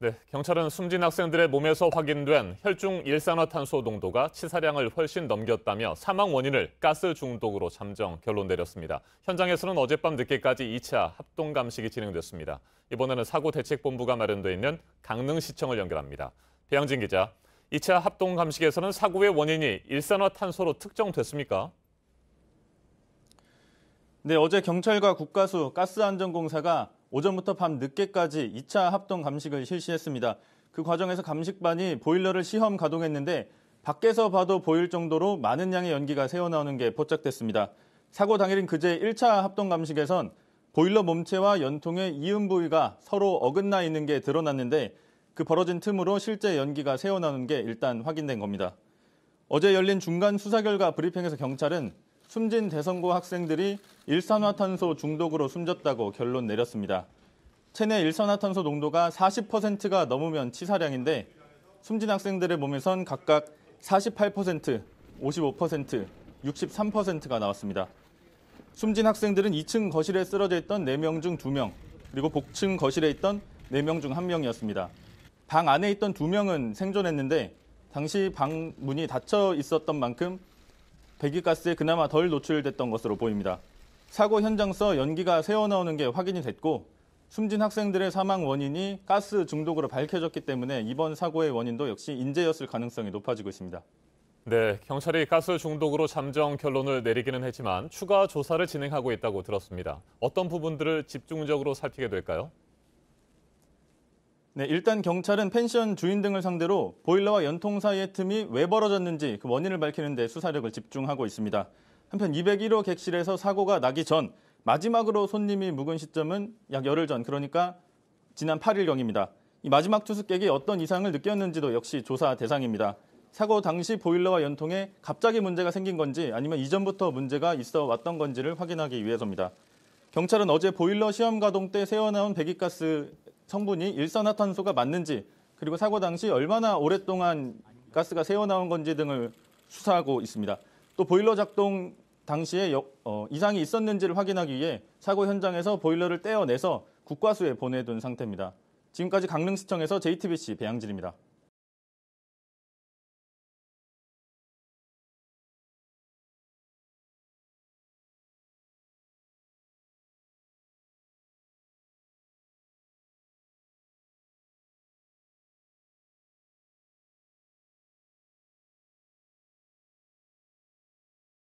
네, 경찰은 숨진 학생들의 몸에서 확인된 혈중 일산화탄소 농도가 치사량을 훨씬 넘겼다며 사망 원인을 가스 중독으로 잠정 결론 내렸습니다. 현장에서는 어젯밤 늦게까지 2차 합동 감식이 진행됐습니다. 이번에는 사고대책본부가 마련돼 있는 강릉시청을 연결합니다. 배양진 기자, 2차 합동 감식에서는 사고의 원인이 일산화탄소로 특정됐습니까? 네, 어제 경찰과 국가수 가스안전공사가 오전부터 밤 늦게까지 2차 합동 감식을 실시했습니다. 그 과정에서 감식반이 보일러를 시험 가동했는데 밖에서 봐도 보일 정도로 많은 양의 연기가 새어나오는 게 포착됐습니다. 사고 당일인 그제 1차 합동 감식에선 보일러 몸체와 연통의 이음 부위가 서로 어긋나 있는 게 드러났는데 그 벌어진 틈으로 실제 연기가 새어나오는 게 일단 확인된 겁니다. 어제 열린 중간 수사 결과 브리핑에서 경찰은 숨진 대성고 학생들이 일산화탄소 중독으로 숨졌다고 결론 내렸습니다. 체내 일산화탄소 농도가 40%가 넘으면 치사량인데 숨진 학생들의 몸에선 각각 48%, 55%, 63%가 나왔습니다. 숨진 학생들은 2층 거실에 쓰러져 있던 4명 중 2명, 그리고 복층 거실에 있던 4명 중 1명이었습니다. 방 안에 있던 2명은 생존했는데 당시 방 문이 닫혀 있었던 만큼 배기가스에 그나마 덜 노출됐던 것으로 보입니다. 사고 현장서 연기가 새어나오는 게 확인이 됐고 숨진 학생들의 사망 원인이 가스 중독으로 밝혀졌기 때문에 이번 사고의 원인도 역시 인재였을 가능성이 높아지고 있습니다. 네, 경찰이 가스 중독으로 잠정 결론을 내리기는 했지만 추가 조사를 진행하고 있다고 들었습니다. 어떤 부분들을 집중적으로 살피게 될까요? 네, 일단 경찰은 펜션 주인 등을 상대로 보일러와 연통 사이의 틈이 왜 벌어졌는지 그 원인을 밝히는 데 수사력을 집중하고 있습니다. 한편 201호 객실에서 사고가 나기 전 마지막으로 손님이 묵은 시점은 약 열흘 전, 그러니까 지난 8일경입니다. 이 마지막 투숙객이 어떤 이상을 느꼈는지도 역시 조사 대상입니다. 사고 당시 보일러와 연통에 갑자기 문제가 생긴 건지 아니면 이전부터 문제가 있어 왔던 건지를 확인하기 위해서입니다. 경찰은 어제 보일러 시험 가동 때 새어나온 배기가스 성분이 일산화탄소가 맞는지, 그리고 사고 당시 얼마나 오랫동안 가스가 새어나온 건지 등을 수사하고 있습니다. 또 보일러 작동 당시에 이상이 있었는지를 확인하기 위해 사고 현장에서 보일러를 떼어내서 국과수에 보내둔 상태입니다. 지금까지 강릉시청에서 JTBC 배양진입니다.